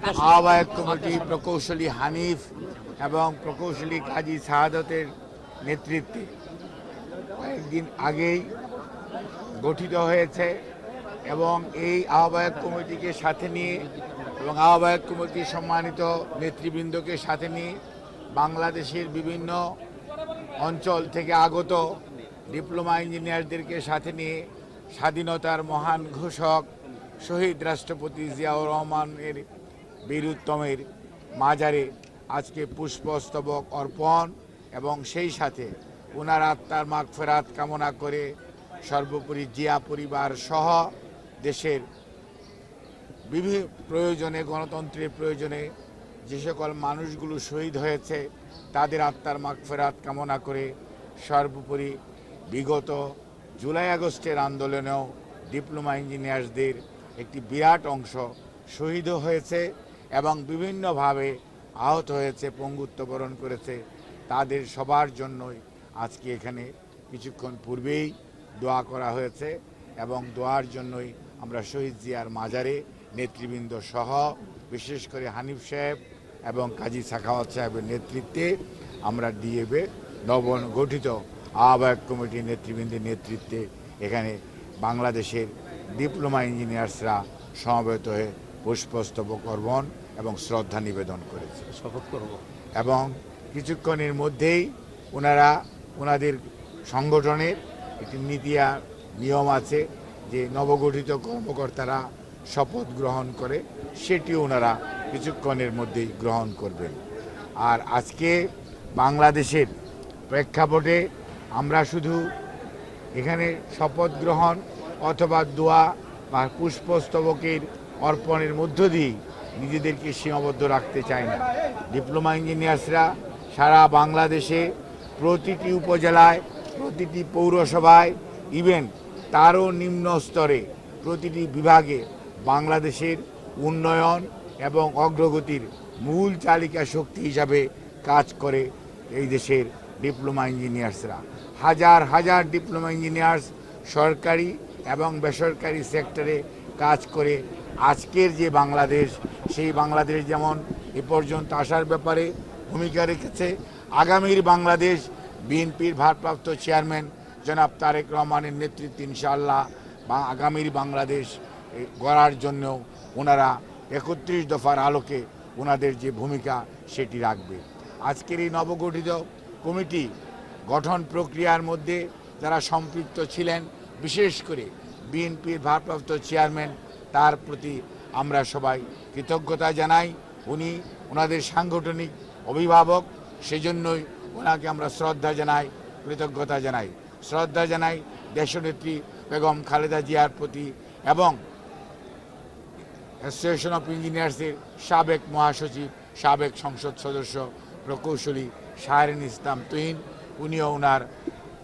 আহ্বায়ক কমিটি প্রকৌশলী হানিফ এবং প্রকৌশলী কাজী শাহাদতের নেতৃত্বে কয়েকদিন আগেই গঠিত হয়েছে এবং এই আহ্বায়ক কমিটিকে সাথে নিয়ে এবং আহ্বায়ক কমিটির সম্মানিত নেতৃবৃন্দকে সাথে নিয়ে বাংলাদেশের বিভিন্ন অঞ্চল থেকে আগত ডিপ্লোমা ইঞ্জিনিয়ারদেরকে সাথে নিয়ে স্বাধীনতার মহান ঘোষক শহীদ রাষ্ট্রপতি জিয়াউর রহমানের বীরুত্তমের মাজারে আজকে পুষ্পস্তবক অর্পণ এবং সেই সাথে ওনার আত্মার মাগফিরাত কামনা করে সর্বোপরি জিয়া পরিবার সহ দেশের বিভিন্ন প্রয়োজনে গণতন্ত্রের প্রয়োজনে যে সকল মানুষগুলো শহীদ হয়েছে তাদের আত্মার মাগফিরাত কামনা করে সর্বোপরি বিগত জুলাই আগস্টের আন্দোলনেও ডিপ্লোমা ইঞ্জিনিয়ার্সদের একটি বিরাট অংশ শহীদও হয়েছে এবং বিভিন্নভাবে আহত হয়েছে, পঙ্গুত্ব বরণ করেছে। তাদের সবার জন্যই আজকে এখানে কিছুক্ষণ পূর্বেই দোয়া করা হয়েছে এবং দোয়ার জন্যই আমরা শহীদ জিয়ার মাজারে নেতৃবৃন্দ সহ বিশেষ করে হানিফ সাহেব এবং কাজী সাখাওয়াত সাহেবের নেতৃত্বে আমরা ডিএবে নবগঠিত আহ্বায়ক কমিটির নেতৃবৃন্দের নেতৃত্বে এখানে বাংলাদেশের ডিপ্লোমা ইঞ্জিনিয়ার্সরা সমবেত হয়ে পুষ্পস্তবক অর্পণ এবং শ্রদ্ধা নিবেদন করেছে। শপথ করব এবং কিছুক্ষণের মধ্যেই ওনারা ওনাদের সংগঠনের একটি নীতি আর নিয়ম আছে যে নবগঠিত কর্মকর্তারা শপথ গ্রহণ করে, সেটিও ওনারা কিছুক্ষণের মধ্যেই গ্রহণ করবেন। আর আজকে বাংলাদেশের প্রেক্ষাপটে আমরা শুধু এখানে শপথ গ্রহণ অথবা দোয়া বা পুষ্পস্তবকের অর্পণের মধ্য দিয়েই নিজেদেরকে সীমাবদ্ধ রাখতে চাই না। ডিপ্লোমা ইঞ্জিনিয়ার্সরা সারা বাংলাদেশে প্রতিটি উপজেলায়, প্রতিটি পৌরসভায়, ইভেন তারও নিম্ন স্তরে প্রতিটি বিভাগে বাংলাদেশের উন্নয়ন এবং অগ্রগতির মূল চালিকা শক্তি হিসাবে কাজ করে এই দেশের ডিপ্লোমা ইঞ্জিনিয়ার্সরা। হাজার হাজার ডিপ্লোমা ইঞ্জিনিয়ার্স সরকারি এবং বেসরকারি সেক্টরে কাজ করে আজকের যে বাংলাদেশ, সেই বাংলাদেশ যেমন এ পর্যন্ত আসার ব্যাপারে ভূমিকা রেখেছে, আগামীর বাংলাদেশ বিএনপির ভারপ্রাপ্ত চেয়ারম্যান জনাব তারেক রহমানের নেতৃত্বে ইনশাআল্লাহ বা আগামীর বাংলাদেশ গড়ার জন্য ওনারা ৩১ দফার আলোকে ওনাদের যে ভূমিকা সেটি রাখবে। আজকের এই নবগঠিত কমিটি গঠন প্রক্রিয়ার মধ্যে যারা সম্পৃক্ত ছিলেন, বিশেষ করে বিএনপির ভারপ্রাপ্ত চেয়ারম্যান, তার প্রতি আমরা সবাই কৃতজ্ঞতা জানাই। উনি ওনাদের সাংগঠনিক অভিভাবক, সেজন্যই ওনাকে আমরা শ্রদ্ধা জানাই, কৃতজ্ঞতা জানাই। শ্রদ্ধা জানাই দেশনেত্রী বেগম খালেদা জিয়ার প্রতি এবং অ্যাসোসিয়েশন অফ ইঞ্জিনিয়ার্সের সাবেক মহাসচিব, সাবেক সংসদ সদস্য প্রকৌশলী শাহরিন ইসলাম তুহিন, উনিও ওনার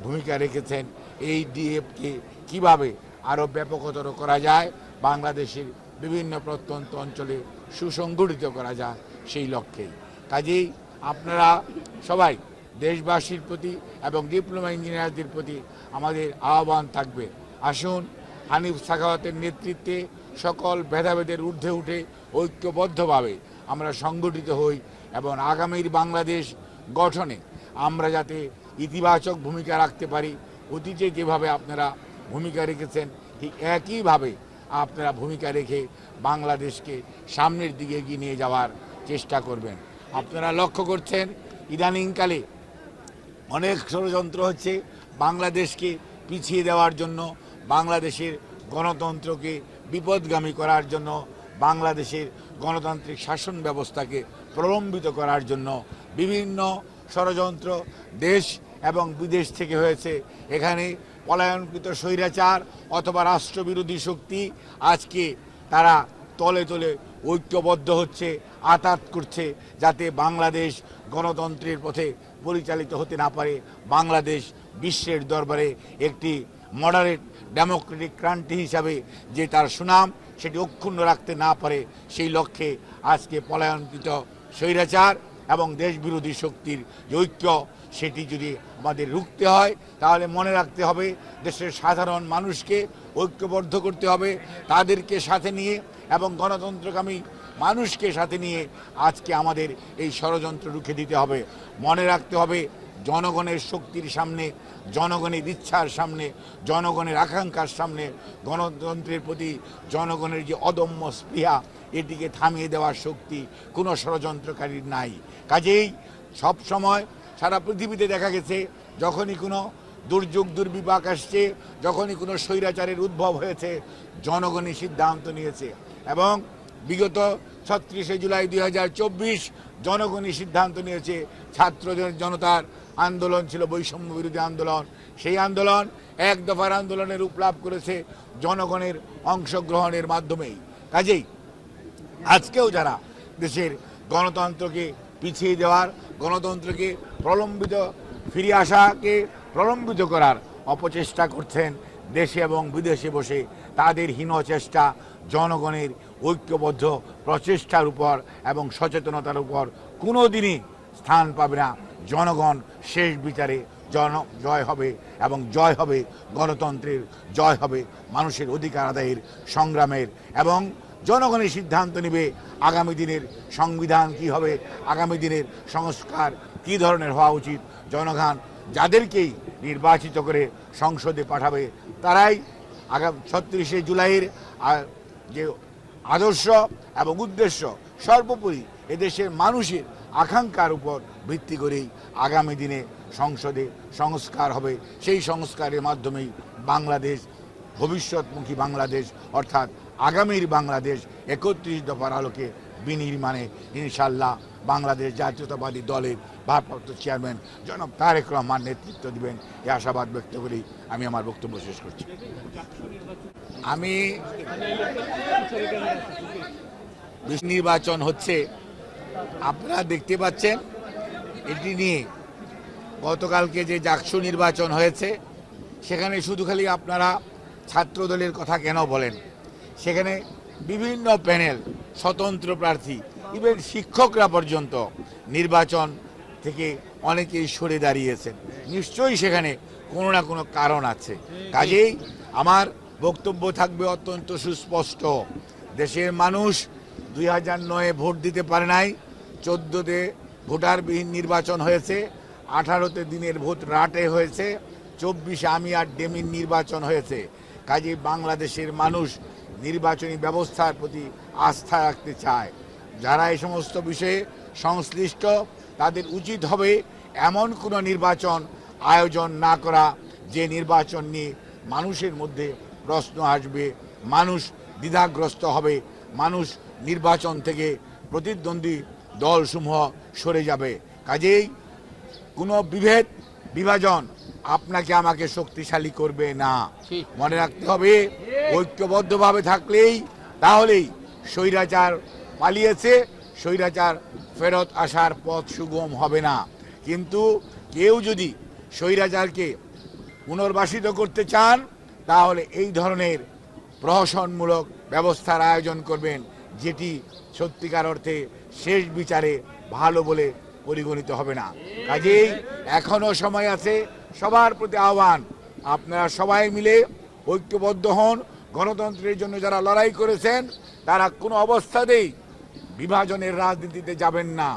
ভূমিকা রেখেছেন এই ডিএফকে কীভাবে আরও ব্যাপকতর করা যায়, বাংলাদেশের বিভিন্ন প্রত্যন্ত অঞ্চলে সুসংগঠিত করা যায় সেই লক্ষ্যেই। কাজেই আপনারা সবাই দেশবাসীর প্রতি এবং ডিপ্লোমা ইঞ্জিনিয়ারদের প্রতি আমাদের আহ্বান থাকবে, আসুন হানিফ সাখাওয়াতের নেতৃত্বে সকল ভেদাভেদের ঊর্ধ্বে উঠে ঐক্যবদ্ধভাবে আমরা সংগঠিত হই এবং আগামীর বাংলাদেশ গঠনে আমরা যাতে ইতিবাচক ভূমিকা রাখতে পারি। অতীতে যেভাবে আপনারা ভূমিকা রেখেছেন ঠিক একইভাবে আপনারা ভূমিকা রেখে বাংলাদেশকে সামনের দিকে এগিয়ে নিয়ে যাওয়ার চেষ্টা করবেন। আপনারা লক্ষ্য করছেন ইদানিংকালে অনেক ষড়যন্ত্র হচ্ছে বাংলাদেশকে পিছিয়ে দেওয়ার জন্য, বাংলাদেশের গণতন্ত্রকে বিপদগামী করার জন্য, বাংলাদেশের গণতান্ত্রিক শাসন ব্যবস্থাকে প্রলম্বিত করার জন্য বিভিন্ন ষড়যন্ত্র দেশ এবং বিদেশ থেকে হয়েছে। এখানে পলায়নকৃত স্বৈরাচার অথবা রাষ্ট্রবিরোধী শক্তি আজকে তারা তলে তলে ঐক্যবদ্ধ হচ্ছে, আঘাত করছে যাতে বাংলাদেশ গণতন্ত্রের পথে পরিচালিত হতে না পারে, বাংলাদেশ বিশ্বের দরবারে একটি মডারেট ডেমোক্রেটিক কান্ট্রি হিসাবে যে তার সুনাম সেটি অক্ষুণ্ণ রাখতে না পারে, সেই লক্ষ্যে আজকে পলায়নকৃত স্বৈরাচার এবং দেশবিরোধী শক্তির যে ঐক্য, সেটি যদি আমাদের রুখতে হয় তাহলে মনে রাখতে হবে দেশের সাধারণ মানুষকে ঐক্যবদ্ধ করতে হবে, তাদেরকে সাথে নিয়ে এবং গণতন্ত্রকামী মানুষকে সাথে নিয়ে আজকে আমাদের এই ষড়যন্ত্র রুখে দিতে হবে। মনে রাখতে হবে জনগণের শক্তির সামনে, জনগণের ইচ্ছার সামনে, জনগণের আকাঙ্ক্ষার সামনে গণতন্ত্রের প্রতি জনগণের যে অদম্য স্পৃহা, এটিকে থামিয়ে দেওয়ার শক্তি কোনো ষড়যন্ত্রকারীর নাই। কাজেই সব সময় সারা পৃথিবীতে দেখা গেছে যখনই কোনো দুর্যোগ দুর্বিপাক আসছে, যখনই কোনো স্বৈরাচারের উদ্ভব হয়েছে, জনগণই সিদ্ধান্ত নিয়েছে। এবং বিগত ৩৬শে জুলাই ২০২৪ জনগণই সিদ্ধান্ত নিয়েছে। ছাত্র জনতার আন্দোলন ছিল বৈষম্য বিরোধী আন্দোলন, সেই আন্দোলন এক দফার আন্দোলনের রূপ লাভ করেছে জনগণের অংশগ্রহণের মাধ্যমেই। কাজেই আজকেও যারা দেশের গণতন্ত্রকে পিছিয়ে দেওয়ার, গণতন্ত্রকে প্রলম্বিত ফিরে আসাকে প্রলম্বিত করার অপচেষ্টা করছেন দেশে এবং বিদেশে বসে, তাদের হীন চেষ্টা জনগণের ঐক্যবদ্ধ প্রচেষ্টার উপর এবং সচেতনতার উপর কোনো দিনই স্থান পাবে না। জনগণ শেষ বিচারে জয় হবে এবং জয় হবে গণতন্ত্রের, জয় হবে মানুষের অধিকার আদায়ের সংগ্রামের। এবং জনগণের সিদ্ধান্ত নেবে আগামী দিনের সংবিধান কি হবে, আগামী দিনের সংস্কার কী ধরনের হওয়া উচিত। জনগণ যাদেরকেই নির্বাচিত করে সংসদে পাঠাবে তারাই আগামী ৩৬শে জুলাইয়ের যে আদর্শ এবং উদ্দেশ্য সর্বোপরি এদেশের মানুষের আকাঙ্ক্ষার উপর ভিত্তি করেই আগামী দিনে সংসদে সংস্কার হবে। সেই সংস্কারের মাধ্যমেই বাংলাদেশ, ভবিষ্যৎমুখী বাংলাদেশ অর্থাৎ আগামীর বাংলাদেশ ৩১ দফার আলোকে বিনির্মাণে ইনশাল্লাহ বাংলাদেশ জাতীয়তাবাদী দলের ভারপ্রাপ্ত চেয়ারম্যান জনাব তারেক রহমান নেতৃত্ব দিবেন, এই আশাবাদ ব্যক্ত করেই আমি আমার বক্তব্য শেষ করছি। আমি নির্বাচন হচ্ছে, আপনারা দেখতে পাচ্ছেন। এটি নিয়ে গতকালকে যে জাকসু নির্বাচন হয়েছে সেখানে শুধু খালি আপনারা ছাত্র দলের কথা কেন বলেন, সেখানে বিভিন্ন প্যানেল, স্বতন্ত্র প্রার্থী, ইভেন শিক্ষকরা পর্যন্ত নির্বাচন থেকে অনেকেই সরে দাঁড়িয়েছেন। নিশ্চয়ই সেখানে কোনো না কোনো কারণ আছে। কাজেই আমার বক্তব্য থাকবে অত্যন্ত সুস্পষ্ট। দেশের মানুষ ২০০৯-এ ভোট দিতে পারে নাই, ১৪তে ভোটারবিহীন নির্বাচন হয়েছে, 18তে দিনের ভোট রাটে হয়েছে, 24-এ আমি আর ডেমির নির্বাচন হয়েছে। কাজেই বাংলাদেশের মানুষ নির্বাচনী ব্যবস্থার প্রতি আস্থা রাখতে চায়। যারা এই সমস্ত বিষয়ে সংশ্লিষ্ট তাদের উচিত হবে এমন কোনো নির্বাচন আয়োজন না করা যে নির্বাচন নিয়ে মানুষের মধ্যে প্রশ্ন আসবে, মানুষ দ্বিধাগ্রস্ত হবে, মানুষ নির্বাচন থেকে প্রতিদ্বন্দ্বী দলসমূহ সরে যাবে। কাজেই কোনো বিভেদ বিভাজন আপনাকে আমাকে শক্তিশালী করবে না। মনে রাখতে হবে ঐক্যবদ্ধভাবে থাকলেই, তাহলেই স্বৈরাচার পালিয়েছে, স্বৈরাচার ফেরত আসার পথ সুগম হবে না। কিন্তু কেউ যদি স্বৈরাচারকে পুনর্বাসিত করতে চান তাহলে এই ধরনের প্রহসনমূলক ব্যবস্থার আয়োজন করবেন, যেটি সত্যিকার অর্থে শেষ বিচারে ভালো বলে পরিগণিত হবে না। কাজেই এখনো সময় আছে। সবার প্রতি আহ্বান, আপনারা সবাই মিলে ঐক্যবদ্ধ হন। গণতন্ত্রের জন্য যারা লড়াই করেছেন তারা কোনো অবস্থাতেই বিভাজনের রাজনীতিতে যাবেন না,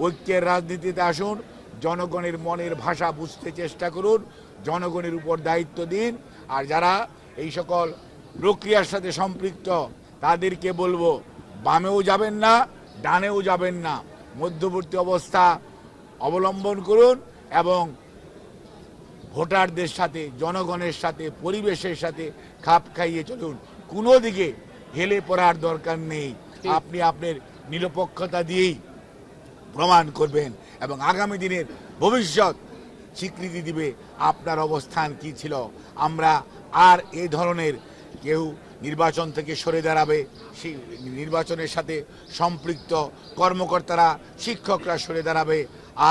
ঐক্যের রাজনীতিতে আসুন। জনগণের মনের ভাষা বুঝতে চেষ্টা করুন, জনগণের উপর দায়িত্ব দিন। আর যারা এই সকল প্রক্রিয়ার সাথে সম্পৃক্ত তাদেরকে বলবো, বামেও যাবেন না, ডানেও যাবেন না, মধ্যবর্তী অবস্থা অবলম্বন করুন এবং ভোটারদের সাথে, জনগণের সাথে, পরিবেশের সাথে খাপ খাইয়ে চলুন। কোনো দিকে হেলে পড়ার দরকার নেই। আপনি আপনার নিরপেক্ষতা দিয়েই প্রমাণ করবেন এবং আগামী দিনের ভবিষ্যৎ স্বীকৃতি দিবে আপনার অবস্থান কি ছিল। আমরা আর এই ধরনের কেউ নির্বাচন থেকে সরে দাঁড়াবে, সেই নির্বাচনের সাথে সম্পৃক্ত কর্মকর্তারা, শিক্ষকরা সরে দাঁড়াবে।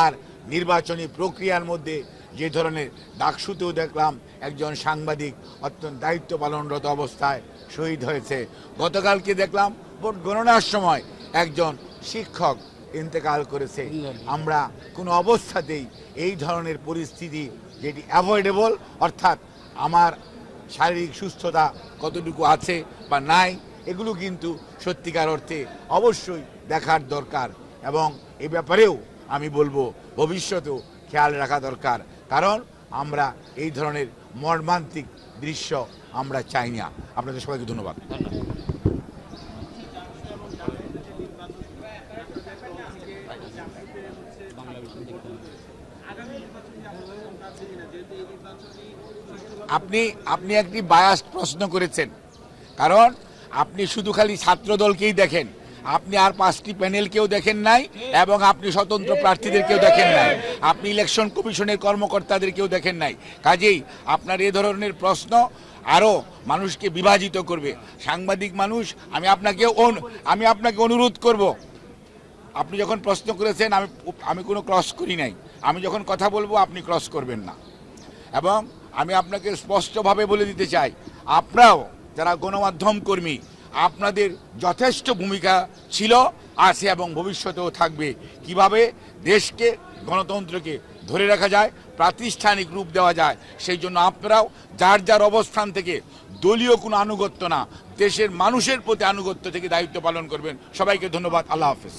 আর নির্বাচনী প্রক্রিয়ার মধ্যে যে ধরনের ডাকসুতেও দেখলাম একজন সাংবাদিক অত্যন্ত দায়িত্ব পালনরত অবস্থায় শহীদ হয়েছে, গতকালকে দেখলাম ভোট গণনার সময় একজন শিক্ষক ইন্তেকাল করেছে। আমরা কোনো অবস্থাতেই এই ধরনের পরিস্থিতি যেটি অ্যাভয়েডেবল, অর্থাৎ আমার শারীরিক সুস্থতা কতটুকু আছে বা নাই এগুলো কিন্তু সত্যিকার অর্থে অবশ্যই দেখার দরকার, এবং এ ব্যাপারেও আমি বলবো ভবিষ্যতেও খেয়াল রাখা দরকার, কারণ আমরা এই ধরনের মর্মান্তিক দৃশ্য আমরা চাই না। আপনাদের সবাইকে ধন্যবাদ। আপনি একটি বায়াসড প্রশ্ন করেছেন, কারণ আপনি শুধু খালি ছাত্র দলকেই দেখেন, আপনি আর 5টি প্যানেলকেও দেখেন নাই, এবং আপনি স্বতন্ত্র প্রার্থীদেরকেও দেখেন নাই, আপনি ইলেকশন কমিশনের কর্মকর্তাদেরকেও দেখেন নাই। কাজেই আপনার এ ধরনের প্রশ্ন আরও মানুষকে বিভাজিত করবে। সাংবাদিক মানুষ, আমি আপনাকে অনুরোধ করব, আপনি যখন প্রশ্ন করেছেন আমি কোনো ক্রস করি নাই, আমি যখন কথা বলবো আপনি ক্রস করবেন না। এবং আমি আপনাকে স্পষ্টভাবে বলে দিতে চাই, আপনারাও যারা গণমাধ্যম কর্মী, আপনাদের যথেষ্ট ভূমিকা ছিল, আছে এবং ভবিষ্যতেও থাকবে, কিভাবে দেশকে, গণতন্ত্রকে ধরে রাখা যায়, প্রাতিষ্ঠানিক রূপ দেওয়া যায়। সেই জন্য আপনারাও যার যার অবস্থান থেকে দলীয় কোনো আনুগত্য না, দেশের মানুষের প্রতি আনুগত্য থেকে দায়িত্ব পালন করবেন। সবাইকে ধন্যবাদ। আল্লাহ হাফেজ।